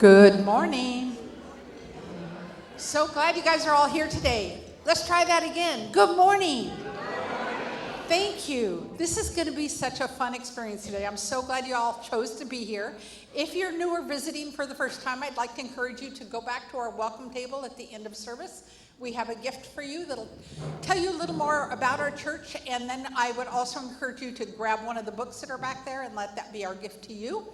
Good morning. So glad you guys are all here today. Let's try that again. Good morning. Thank you. This is going to be such a fun experience today. I'm so glad you all chose to be here. If you're new or visiting for the first time, I'd like to encourage you to go back to our welcome table at the end of service. We have a gift for you that'll tell you a little more about our church, and then I would also encourage you to grab one of the books that are back there and let that be our gift to you.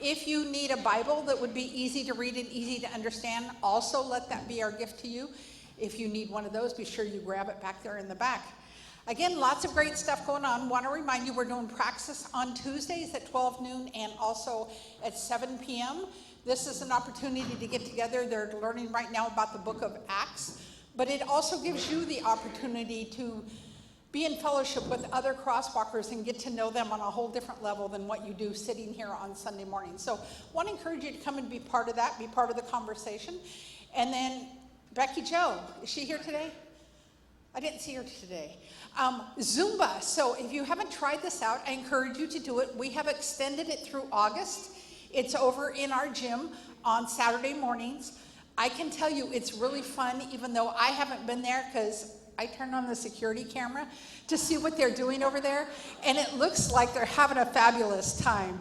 If you need a Bible that would be easy to read and easy to understand, also let that be our gift to you. If you need one of those, be sure you grab it back there in the back. Again, lots of great stuff going on. Want to remind you we're doing Praxis on Tuesdays at 12 noon and also at 7 p.m. This is an opportunity to get together. They're learning right now about the book of Acts, but it also gives you the opportunity to be in fellowship with other crosswalkers and get to know them on a whole different level than what you do sitting here on Sunday morning. So I want to encourage you to come and be part of that, be part of the conversation. And then Becky Jo, is she here today? I didn't see her today. Zumba. So if you haven't tried this out, I encourage you to do it. We have extended it through August. It's over in our gym on Saturday mornings. I can tell you it's really fun, even though I haven't been there because I turned on the security camera to see what they're doing over there, and it looks like they're having a fabulous time.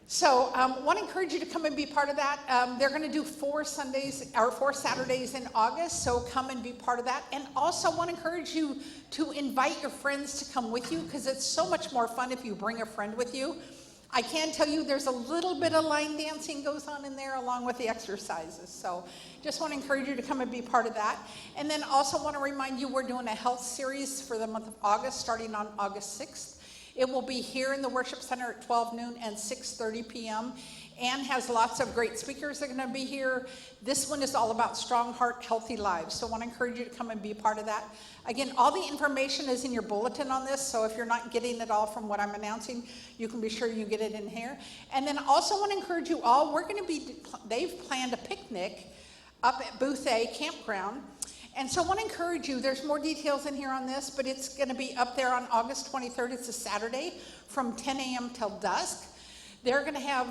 So want to encourage you to come and be part of that. They're going to do 4 Saturdays in August, so come and be part of that. And also want to encourage you to invite your friends to come with you, because it's so much more fun if you bring a friend with you. I can tell you there's a little bit of line dancing goes on in there along with the exercises. So just want to encourage you to come and be part of that. And then also want to remind you we're doing a health series for the month of August, starting on August 6th. It will be here in the worship center at 12 noon and 6:30 p.m. Ann has lots of great speakers that are going to be here. This one is all about strong heart, healthy lives. So I want to encourage you to come and be part of that. Again, all the information is in your bulletin on this, so if you're not getting it all from what I'm announcing, you can be sure you get it in here. And then also want to encourage you all, they've planned a picnic up at Booth A Campground. And so I want to encourage you, there's more details in here on this, but it's going to be up there on August 23rd. It's a Saturday from 10 a.m. till dusk. They're going to have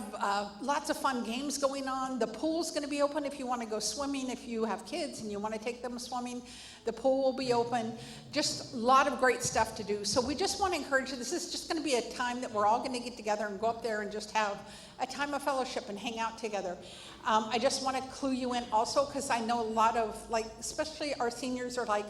lots of fun games going on. The pool's going to be open if you want to go swimming. If you have kids and you want to take them swimming, the pool will be open. Just a lot of great stuff to do. So we just want to encourage you. This is just going to be a time that we're all going to get together and go up there and just have a time of fellowship and hang out together. I just want to clue you in also, because I know a lot of, especially our seniors are like,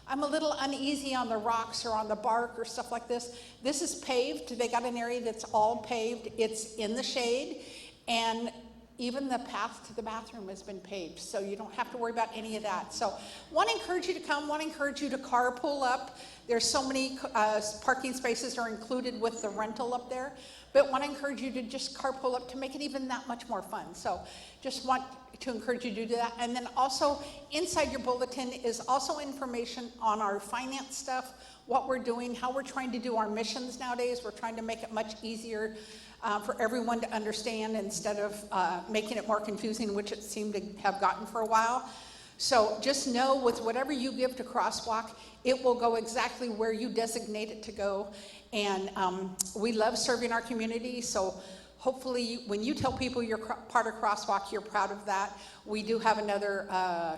I'm a little uneasy on the rocks or on the bark or stuff like this. This is paved. They got an area that's all paved. It's in the shade, and even the path to the bathroom has been paved, so you don't have to worry about any of that. So want to encourage you to come, want to encourage you to carpool up. There's so many parking spaces are included with the rental up there, but want to encourage you to just carpool up to make it even that much more fun. So just want to encourage you to do that. And then also inside your bulletin is also information on our finance stuff, what we're doing, how we're trying to do our missions nowadays. We're trying to make it much easier for everyone to understand instead of making it more confusing, which it seemed to have gotten for a while. So just know with whatever you give to Crosswalk, it will go exactly where you designate it to go. And we love serving our community, so hopefully when you tell people you're part of Crosswalk, you're proud of that. We do have another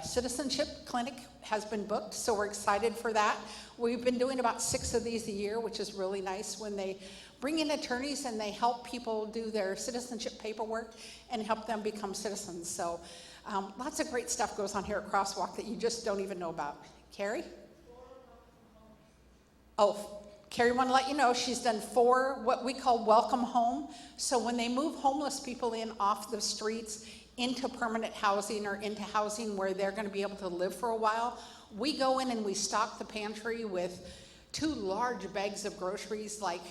citizenship clinic has been booked, so we're excited for that. We've been doing about 6 of these a year, which is really nice when they bring in attorneys and they help people do their citizenship paperwork and help them become citizens. So lots of great stuff goes on here at Crosswalk that you just don't even know about. Carrie? Oh, Carrie wanted to let you know she's done 4 what we call welcome home. So when they move homeless people in off the streets into permanent housing or into housing where they're going to be able to live for a while, we go in and we stock the pantry with 2 large bags of groceries. Like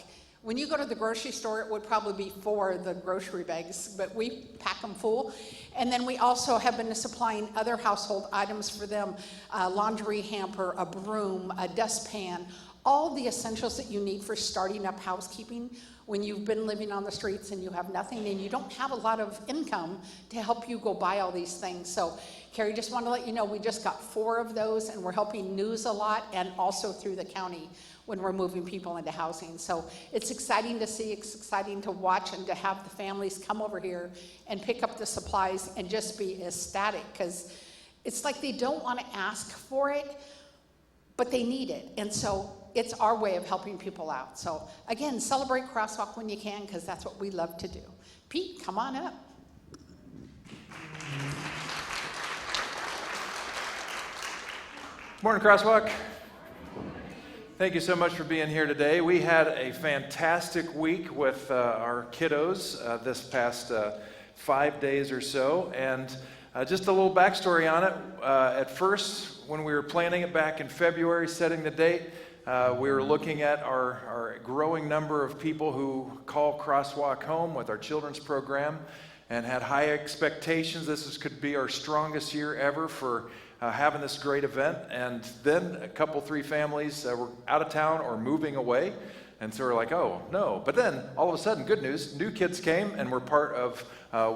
when you go to the grocery store, it would probably be 4 of the grocery bags, but we pack them full. And then we also have been supplying other household items for them, a laundry hamper, a broom, a dustpan, all the essentials that you need for starting up housekeeping when you've been living on the streets and you have nothing and you don't have a lot of income to help you go buy all these things. So Carrie, just want to let you know we just got 4 of those, and we're helping News a lot and also through the county when we're moving people into housing. So it's exciting to see, it's exciting to watch, and to have the families come over here and pick up the supplies and just be ecstatic, because it's like they don't want to ask for it, but they need it. And so it's our way of helping people out. So again, celebrate Crosswalk when you can, because that's what we love to do. Pete, come on up. Morning, Crosswalk. Thank you so much for being here today. We had a fantastic week with our kiddos this past 5 days or so, and just a little backstory on it. At first, when we were planning it back in February, setting the date, we were looking at our growing number of people who call Crosswalk home with our children's program, and had high expectations. Could be our strongest year ever for having this great event. And then three families were out of town or moving away. And so we're like, oh, no. But then all of a sudden, good news, new kids came and were part of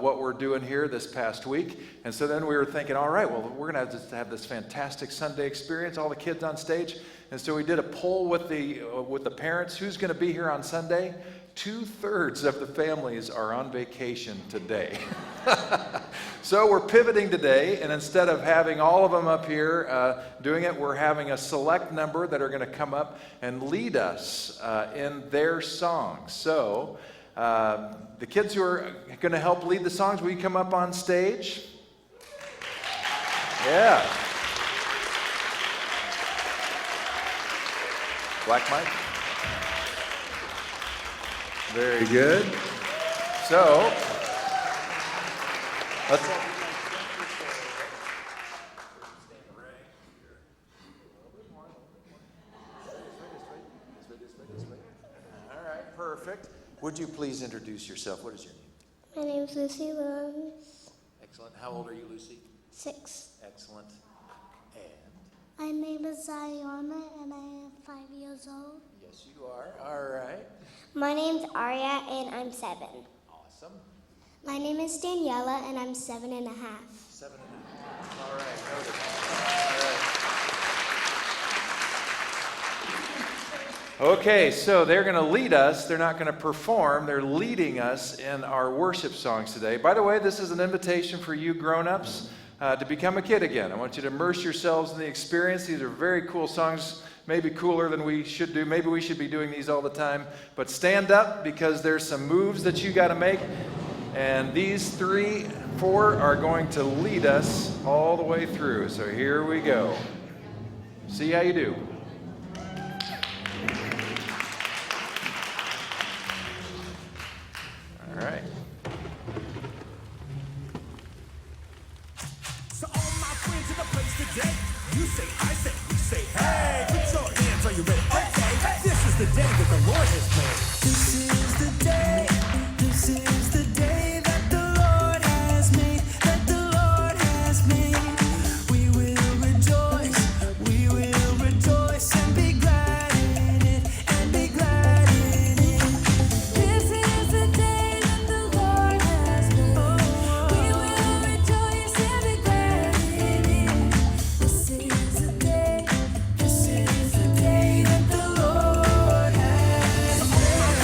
what we're doing here this past week. And so then we were thinking, all right, well, we're going to have this fantastic Sunday experience, all the kids on stage. And so we did a poll with the parents, who's going to be here on Sunday? 2/3 of the families are on vacation today. So we're pivoting today, and instead of having all of them up here doing it, we're having a select number that are going to come up and lead us in their songs. So the kids who are going to help lead the songs, will you come up on stage? Yeah. Black Mike. Very good. So, let's... All right, perfect. Would you please introduce yourself? What is your name? My name's Lucy Williams. Excellent. How old are you, Lucy? 6. Excellent. And? My name is Zayana, and I am 5 years old. Yes, you are. All right. My name's Arya, and I'm 7. Awesome. My name is Daniela, and I'm 7.5. 7.5. All right. Noted. All right. Okay, so they're going to lead us. They're not going to perform. They're leading us in our worship songs today. By the way, this is an invitation for you grown-ups to become a kid again. I want you to immerse yourselves in the experience. These are very cool songs, maybe cooler than we should do. Maybe we should be doing these all the time. But stand up, because there's some moves that you got to make. And these 3, 4 are going to lead us all the way through. So here we go. See how you do. All right. So all my friends in the place today, you say, I say, we say, hey, put your hands on your ready. Okay, this is the day that the Lord has made. This is the day, this is the day that the Lord has made, that the Lord has made. We will rejoice and be glad in it, and be glad in it. This is the day that the Lord has made. We will rejoice and be glad in it. This is the day that the Lord has made.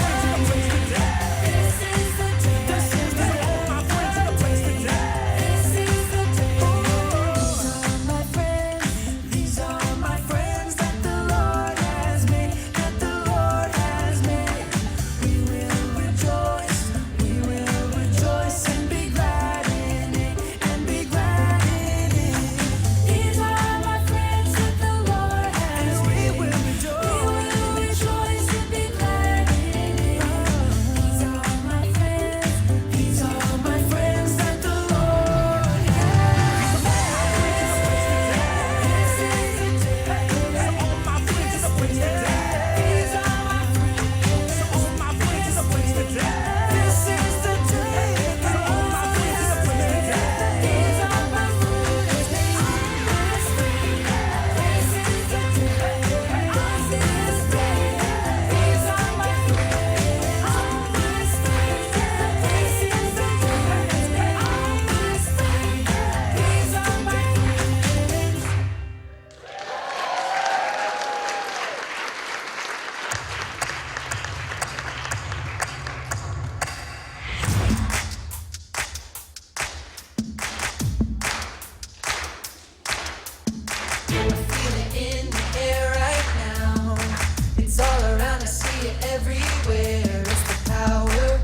everywhere. It's the power.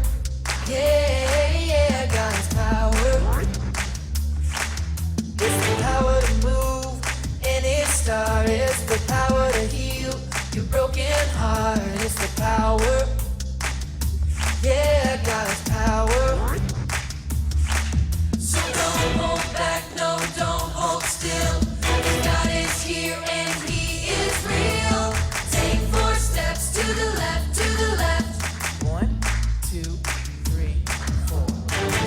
Yeah, God's power. It's the power to move any star. It's the power to heal your broken heart. It's the power. Yeah, God's power. So don't hold back, no, don't hold still. God is here and He is real. Take 4 steps to the left, to the left. 1, 2, 3, 4.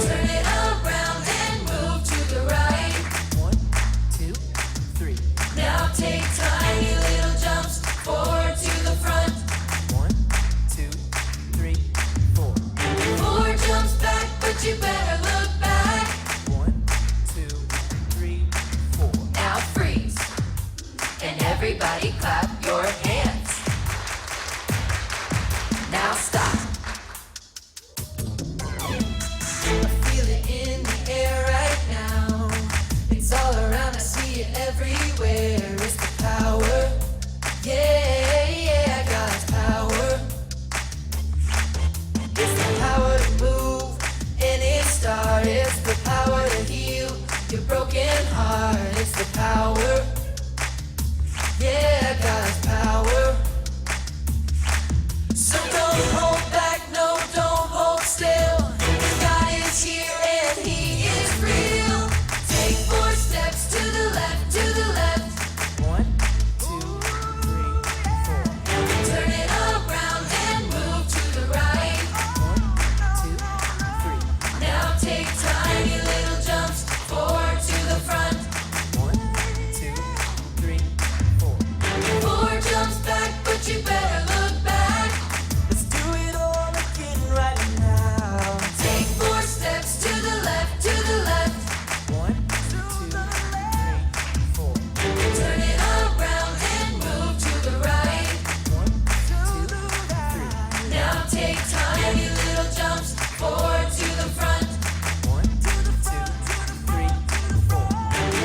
Turn it around and move to the right. 1, 2, 3. Now take tiny little jumps forward to the front. 1, 2, 3, 4. 4 jumps back, but you better look back. 1, 2, 3, 4. Now freeze. And everybody clap your hands. Now stop. I feel it in the air right now. It's all around, I see it everywhere. It's the power. Yeah, God's power. It's the power to move any star. It's the power to heal your broken heart. It's the power. Yeah, God's power. So don't hold back, no, don't hold still. God is here and He is real. Take 4 steps to the left, to the left. 1, 2, 3, 4. Turn it around and move to the right. 1, 2, 3. Now take tiny little jumps forward to the front. 1, 2, 3, 4. 4 jumps back, but you better look back. Let's do it all again right now. Take 4 steps to the left, to the left. 1, 2, 3, 4. Turn it around and move to the right. 1, 2, 3. Now take tiny little jumps forward to the front. 1, 2, 3, 4.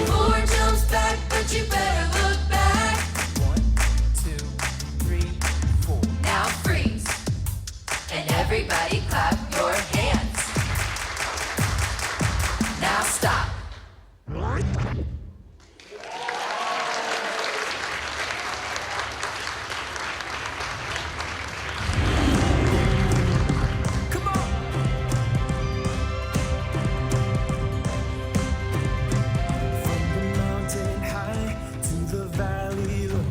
4 jumps back, but you better look back. 1, 2, 3, 4. Now freeze. And everybody clap your hands. Now stop. Come on. From the mountain high to the valley low,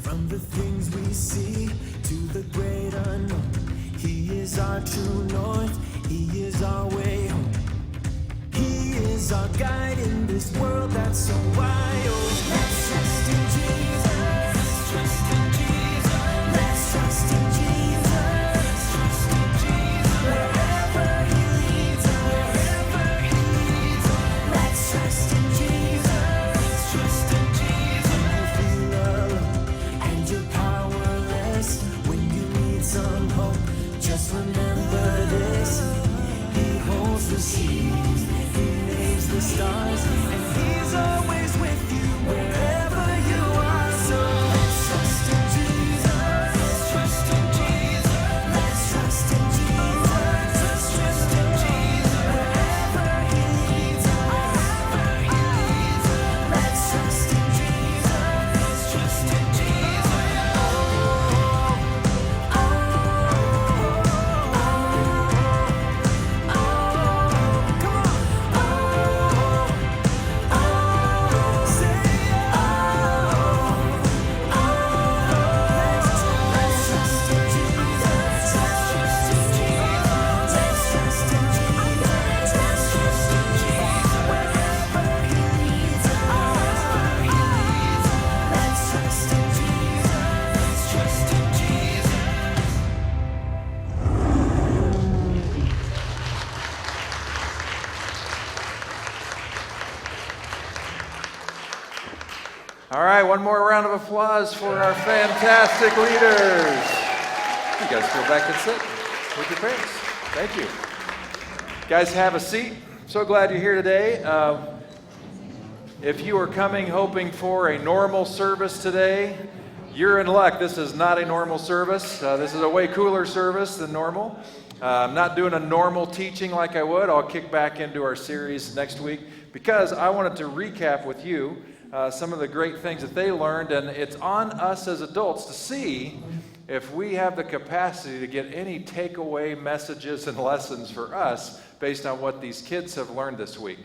from the things we see to the great unknown, He is our true north, He is our way home. He is our guide in this world that's so wild. Let's trust in Jesus. Let's trust in Jesus. Let's trust in Jesus. Let's trust in Jesus. Wherever He leads us. Wherever He leads us. Let's trust in Jesus. Let's trust in Jesus. When you feel alone and you're powerless, when you need some hope, just remember this. He holds the seas, He names the stars, and He's always with you wherever you are. So let's trust in Jesus. Let's trust in Jesus. Let's trust in Jesus. Let's trust in Jesus. Wherever He leads us. Wherever He leads us. Let's trust in Jesus. Let's trust in Jesus. All right, one more round of applause for our fantastic leaders. You guys go back and sit with your parents. Thank you. Guys, have a seat. So glad you're here today. If you are coming hoping for a normal service today, You're in luck. This is not a normal service. This is a way cooler service than normal. I'm not doing a normal teaching like I would. I'll kick back into our series next week because I wanted to recap with you some of the great things that they learned, and it's on us as adults to see if we have the capacity to get any takeaway messages and lessons for us based on what these kids have learned this week.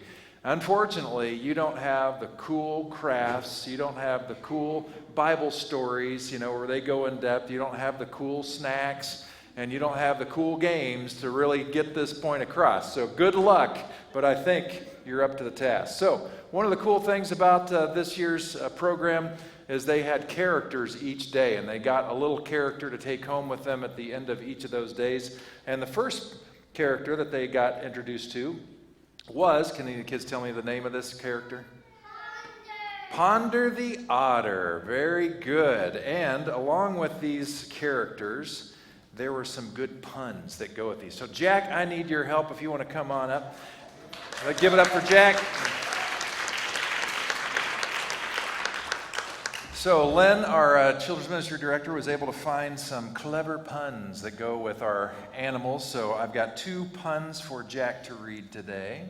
Unfortunately, you don't have the cool crafts, you don't have the cool Bible stories, where they go in depth, you don't have the cool snacks, and you don't have the cool games to really get this point across. So good luck, but I think you're up to the task. So one of the cool things about this year's program is they had characters each day, and they got a little character to take home with them at the end of each of those days. And the first character that they got introduced to was, can any kids tell me the name of this character? Ponder the Otter. Very good. And along with these characters, there were some good puns that go with these. So Jack, I need your help if you want to come on up. Give it up for Jack. So Len, our children's ministry director, was able to find some clever puns that go with our animals. So I've got 2 puns for Jack to read today.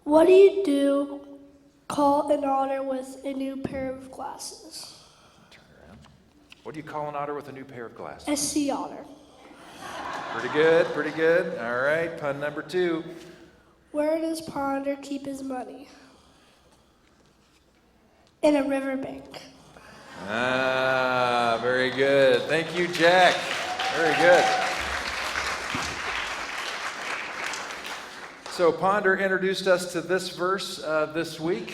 What do you do? Call an otter with a new pair of glasses. Turn around. What do you call an otter with a new pair of glasses? A sea otter. Pretty good, pretty good. All right, pun number 2. Where does Ponder keep his money? In a riverbank. Ah, very good. Thank you, Jack. Very good. So Ponder introduced us to this verse this week.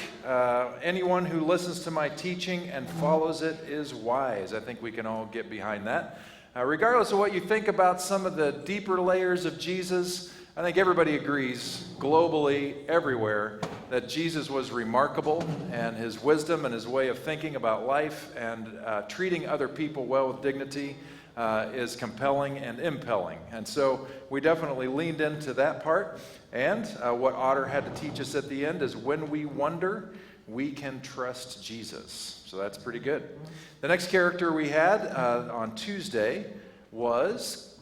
Anyone who listens to my teaching and follows it is wise. I think we can all get behind that. Regardless of what you think about some of the deeper layers of Jesus, I think everybody agrees globally, everywhere, that Jesus was remarkable, and his wisdom and his way of thinking about life and treating other people well with dignity is compelling and impelling. And so we definitely leaned into that part. And what Otter had to teach us at the end is when we wonder, we can trust Jesus. So that's pretty good. The next character we had on Tuesday was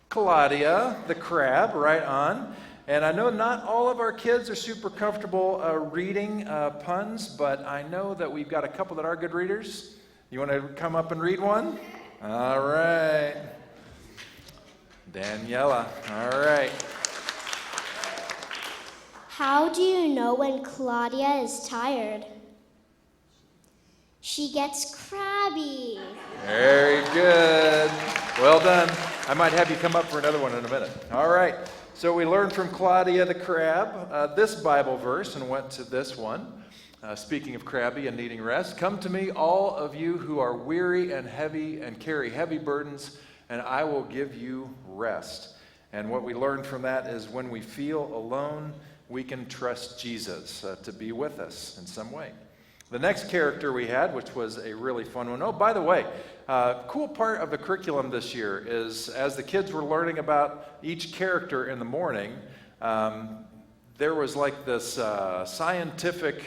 Claudia, the crab, right on. And I know not all of our kids are super comfortable reading puns, but I know that we've got a couple that are good readers. You want to come up and read one? All right. Daniela, all right. How do you know when Claudia is tired? She gets crabby. Very good. Well done. I might have you come up for another one in a minute. All right. So we learned from Claudia the crab this Bible verse and went to this one. Speaking of crabby and needing rest, come to me, all of you who are weary and heavy and carry heavy burdens, and I will give you rest. And what we learned from that is when we feel alone, we can trust Jesus to be with us in some way. The next character we had, which was a really fun one. Oh, by the way, cool part of the curriculum this year is as the kids were learning about each character in the morning, there was like this scientific,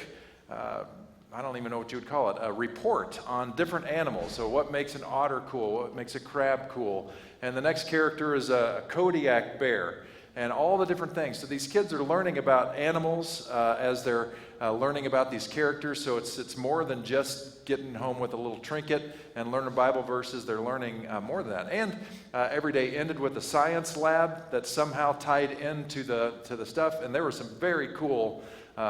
I don't even know what you would call it, a report on different animals. So what makes an otter cool? What makes a crab cool? And the next character is a Kodiak bear. And all the different things. So these kids are learning about animals as they're learning about these characters. So it's more than just getting home with a little trinket and learning Bible verses. They're learning more than that. And every day ended with a science lab that somehow tied into the stuff. And there were some very cool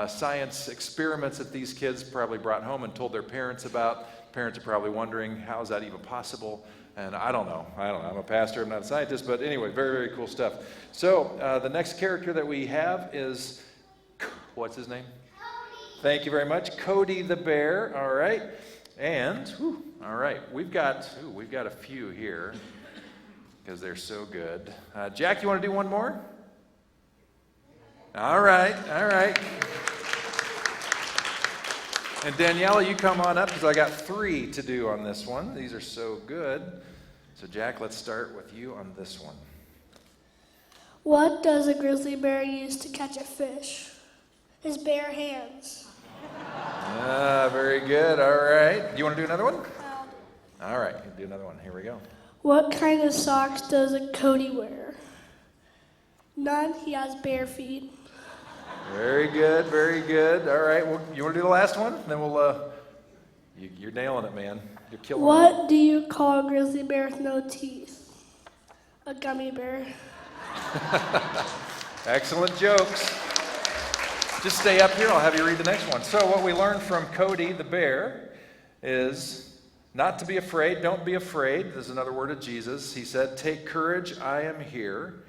science experiments that these kids probably brought home and told their parents about. Parents are probably wondering, how is that even possible? And I don't know. I'm a pastor. I'm not a scientist. But anyway, very, very cool stuff. So the next character that we have is, what's his name? Cody. Thank you very much. Cody the bear. All right. And, all right, we've got a few here because they're so good. Jack, you want to do one more? All right. And Daniela, you come on up because I got 3 to do on this one. These are so good. So Jack, let's start with you on this one. What does a grizzly bear use to catch a fish? His bare hands. Very good. All right. Do you want to do another one? All right, do another one. Here we go. What kind of socks does Cody wear? None. He has bare feet. Very good, very good. All right, well, you want to do the last one? Then we'll, you're nailing it, man. You're killing it. What do you call a grizzly bear with no teeth? A gummy bear. Excellent jokes. Just stay up here. I'll have you read the next one. So what we learned from Cody the bear is not to be afraid. Don't be afraid. There's another word of Jesus. He said, take courage. I am here.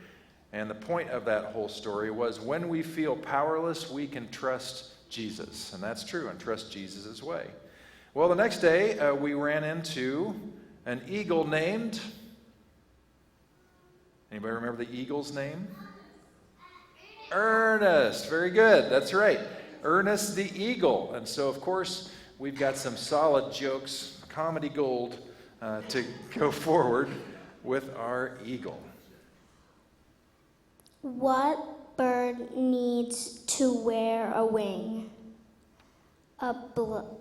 And the point of that whole story was when we feel powerless, we can trust Jesus. And that's true, and trust Jesus' way. Well, the next day, we ran into an eagle named... Anybody remember the eagle's name? Ernest. Very good. That's right. Ernest the eagle. And so, of course, we've got some solid jokes, comedy gold, to go forward with our eagle. What bird needs to wear a wing? A bald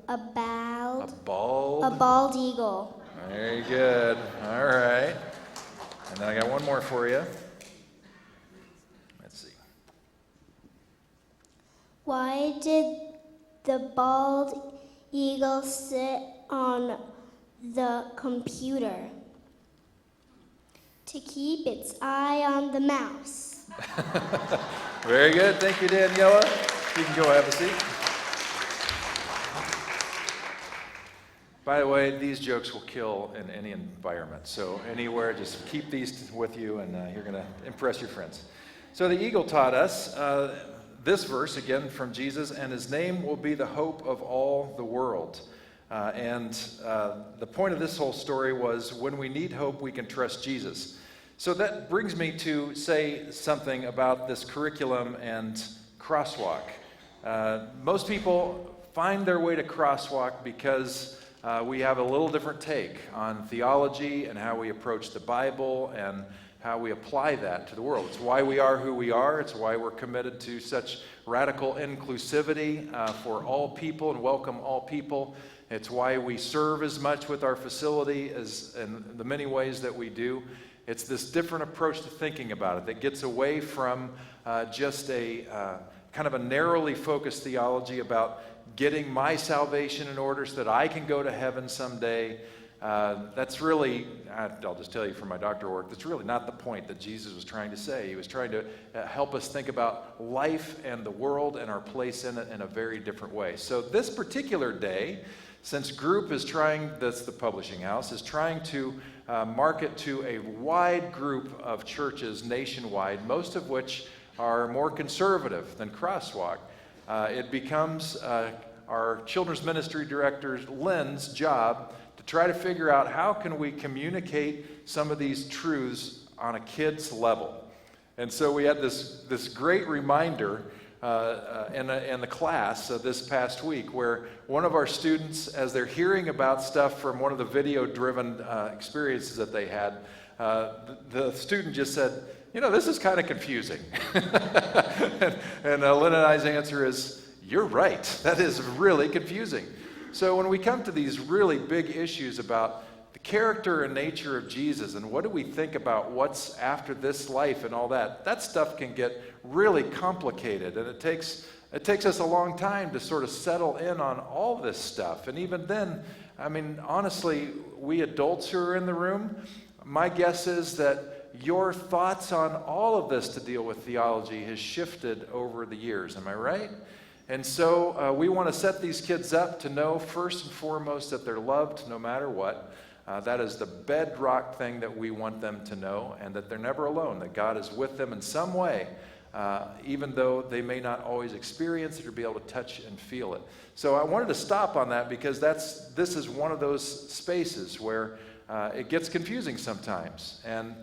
eagle. Very good. All right. And then I got one more for you. Let's see. Why did the bald eagle sit on the computer? To keep its eye on the mouse. Very good. Thank you, Daniela. You can go have a seat. By the way, these jokes will kill in any environment. So anywhere, just keep these with you, and you're going to impress your friends. So the eagle taught us this verse, again from Jesus, and his name will be the hope of all the world. And the point of this whole story was when we need hope, we can trust Jesus. So that brings me to say something about this curriculum and crosswalk. Most people find their way to crosswalk because we have a little different take on theology and how we approach the Bible and how we apply that to the world. It's why we are who we are. It's why we're committed to such radical inclusivity for all people and welcome all people. It's why we serve as much with our facility as in the many ways that we do. It's this different approach to thinking about it that gets away from just a kind of a narrowly focused theology about getting my salvation in order so that I can go to heaven someday. That's really, I'll just tell you from my doctoral work, that's really not the point that Jesus was trying to say. He was trying to help us think about life and the world and our place in it in a very different way. So this particular day, since Group is trying, that's the publishing house, is trying to market to a wide group of churches nationwide, most of which are more conservative than Crosswalk, it becomes our children's ministry director, Lynn's job to try to figure out how can we communicate some of these truths on a kid's level. And so we had this great reminder in the class this past week where one of our students, as they're hearing about stuff from one of the video-driven experiences that they had, the student just said, you know, this is kind of confusing. and Lynn and I's answer is, you're right. That is really confusing. So when we come to these really big issues about the character and nature of Jesus and what do we think about what's after this life and all that, that stuff can get really complicated. And it takes us a long time to sort of settle in on all this stuff. And even then, I mean, honestly, we adults who are in the room, my guess is that your thoughts on all of this to deal with theology has shifted over the years. Am I right? And so we want to set these kids up to know first and foremost that they're loved no matter what. That is the bedrock thing that we want them to know, and that they're never alone, that God is with them in some way, even though they may not always experience it or be able to touch and feel it. So I wanted to stop on that because this is one of those spaces where it gets confusing sometimes. And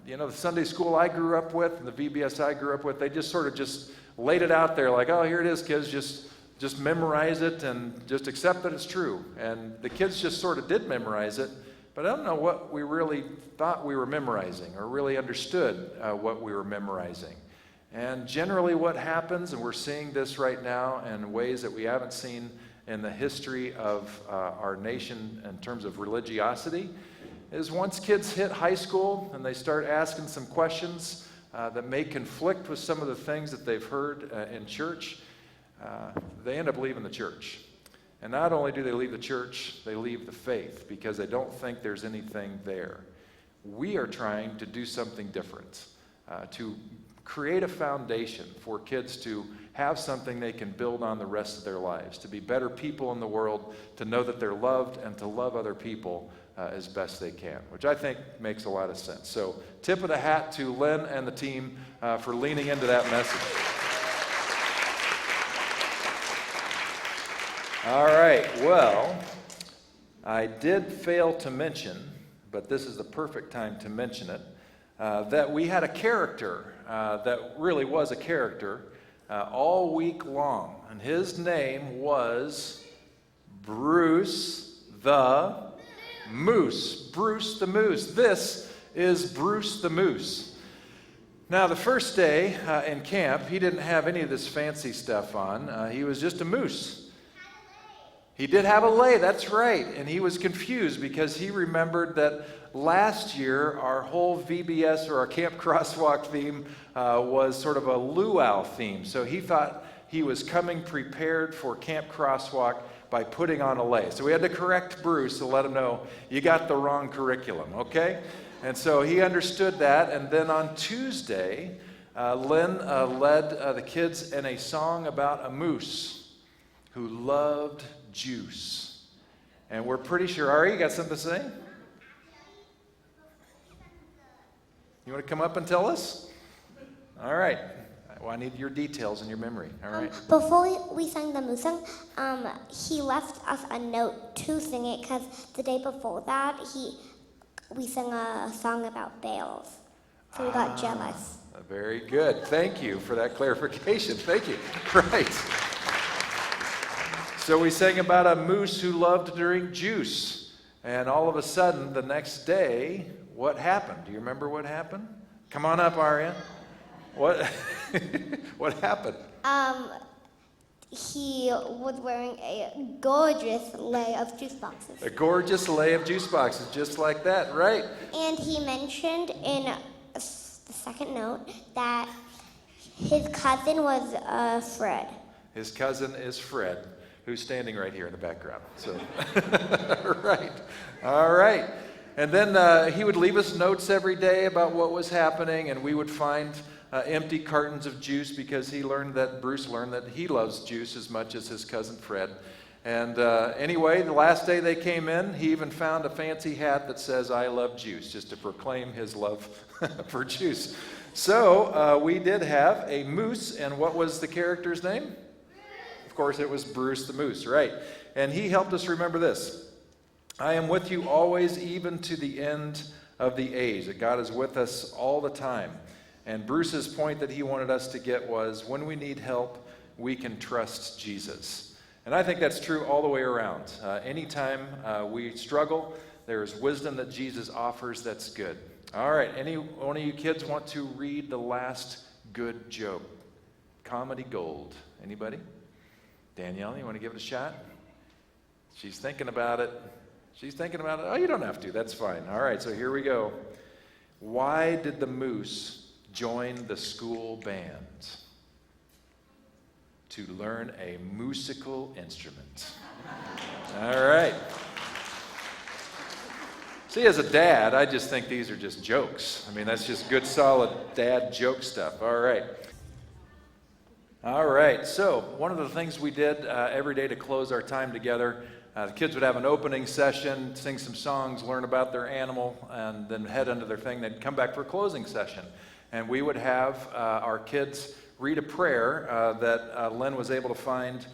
you know, the Sunday school I grew up with and the VBS I grew up with, they just sort of just laid it out there like, oh, here it is, kids, just memorize it and just accept that it's true. And the kids just sort of did memorize it, but I don't know what we really thought we were memorizing or really understood what we were memorizing. And generally what happens, and we're seeing this right now in ways that we haven't seen in the history of our nation in terms of religiosity is once kids hit high school and they start asking some questions that may conflict with some of the things that they've heard in church, they end up leaving the church. And not only do they leave the church, they leave the faith because they don't think there's anything there. We are trying to do something different, to create a foundation for kids to have something they can build on the rest of their lives, to be better people in the world, to know that they're loved, and to love other people as best they can, which I think makes a lot of sense. So tip of the hat to Lynn and the team for leaning into that message. All right, well, I did fail to mention, but this is the perfect time to mention it, that we had a character that really was a character all week long, and his name was Bruce the Moose. Bruce the Moose. This is Bruce the Moose. Now, the first day in camp, he didn't have any of this fancy stuff on. He was just a moose. He did have a lei, that's right, and he was confused because he remembered that last year our whole VBS or our Camp Crosswalk theme was sort of a luau theme. So he thought he was coming prepared for Camp Crosswalk by putting on a lei. So we had to correct Bruce to let him know, you got the wrong curriculum, okay? And so he understood that, and then on Tuesday, Lynn led the kids in a song about a moose who loved juice. And we're pretty sure, Ari, you got something to say? You want to come up and tell us? All right. Well, I need your details and your memory. All right. Before we sang the moose song, he left us a note to sing it because the day before that, we sang a song about bales. So we got jealous. Very good. Thank you for that clarification. Thank you. Right. So we sang about a moose who loved to drink juice. And all of a sudden, the next day, what happened? Do you remember what happened? Come on up, Arya. What what happened? He was wearing a gorgeous lei of juice boxes. A gorgeous lei of juice boxes, just like that, right? And he mentioned in the second note that his cousin was Fred. His cousin is Fred, who's standing right here in the background. So, right. All right. And then he would leave us notes every day about what was happening, and we would find empty cartons of juice because Bruce learned that he loves juice as much as his cousin Fred. And anyway, the last day they came in, he even found a fancy hat that says, I love juice, just to proclaim his love for juice. So we did have a moose, and what was the character's name? Of course, it was Bruce the Moose, right? And he helped us remember this. I am with you always, even to the end of the age. That God is with us all the time. And Bruce's point that he wanted us to get was, when we need help, we can trust Jesus. And I think that's true all the way around. Anytime we struggle, there is wisdom that Jesus offers that's good. All right, any one of you kids want to read the last good joke? Comedy gold. Anybody? Danielle, you want to give it a shot? She's thinking about it. She's thinking about it. Oh, you don't have to. That's fine. All right, so here we go. Why did the moose join the school band? To learn a musical instrument. All right. See, as a dad, I just think these are just jokes. I mean, that's just good, solid dad joke stuff. All right. All right, so one of the things we did every day to close our time together, the kids would have an opening session, sing some songs, learn about their animal, and then head into their thing. They'd come back for a closing session. And we would have our kids read a prayer that Lynn was able to find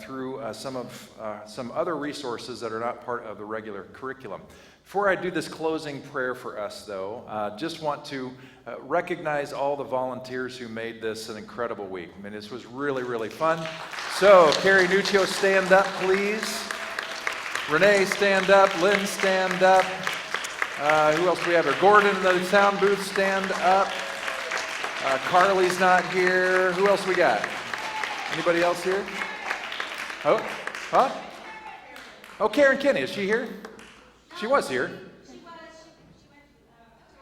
through some other resources that are not part of the regular curriculum. Before I do this closing prayer for us, though, just want to recognize all the volunteers who made this an incredible week. I mean, this was really, really fun. So, Carrie Nuccio, stand up, please. Renee, stand up. Lynn, stand up. Who else do we have here? Gordon in the sound booth, stand up. Carly's not here. Who else we got? Anybody else here? Oh, Huh? Oh, Karen Kinney, is she here? She was here.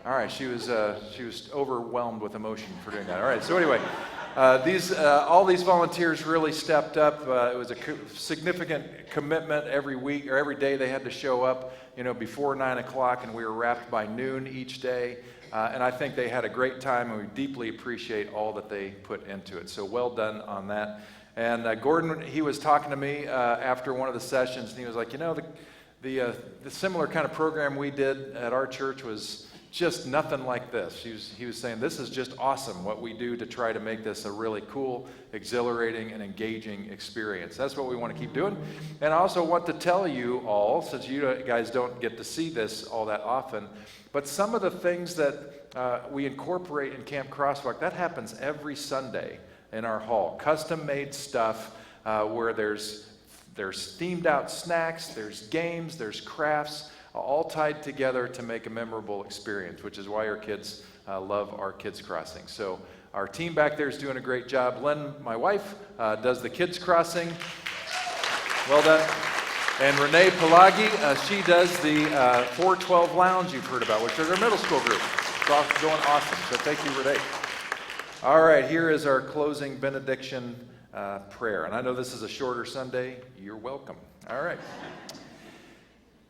All right, she was overwhelmed with emotion for doing that. All right, so anyway, all these volunteers really stepped up. It was a significant commitment every week or every day. They had to show up, before 9 o'clock, and we were wrapped by noon each day. And I think they had a great time, and we deeply appreciate all that they put into it. So well done on that. And Gordon, he was talking to me after one of the sessions, and he was like, the similar kind of program we did at our church was just nothing like this. He was saying, this is just awesome what we do to try to make this a really cool, exhilarating, and engaging experience. That's what we want to keep doing. And I also want to tell you all, since you guys don't get to see this all that often, but some of the things that we incorporate in Camp Crosswalk, that happens every Sunday in our hall. Custom-made stuff where there's themed out snacks, there's games, there's crafts, all tied together to make a memorable experience, which is why our kids love our Kids Crossing. So our team back there is doing a great job. Len, my wife, does the Kids Crossing. Well done. And Renee Pelagi, she does the 412 Lounge you've heard about, which is our middle school group. It's all going awesome. So thank you, Renee. All right, here is our closing benediction prayer. And I know this is a shorter Sunday. You're welcome. All right.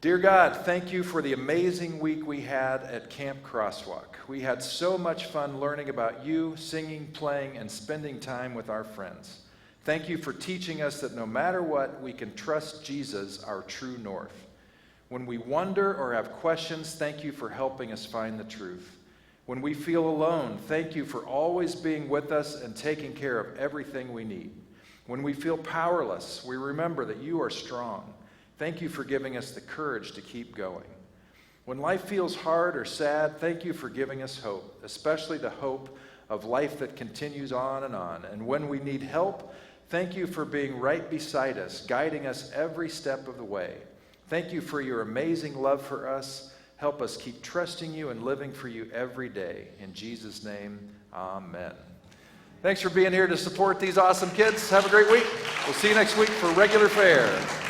Dear God, thank you for the amazing week we had at Camp Crosswalk. We had so much fun learning about you, singing, playing, and spending time with our friends. Thank you for teaching us that no matter what, we can trust Jesus, our true north. When we wonder or have questions, thank you for helping us find the truth. When we feel alone, thank you for always being with us and taking care of everything we need. When we feel powerless, we remember that you are strong. Thank you for giving us the courage to keep going. When life feels hard or sad, thank you for giving us hope, especially the hope of life that continues on. And when we need help, thank you for being right beside us, guiding us every step of the way. Thank you for your amazing love for us. Help us keep trusting you and living for you every day. In Jesus' name, amen. Thanks for being here to support these awesome kids. Have a great week. We'll see you next week for regular fare.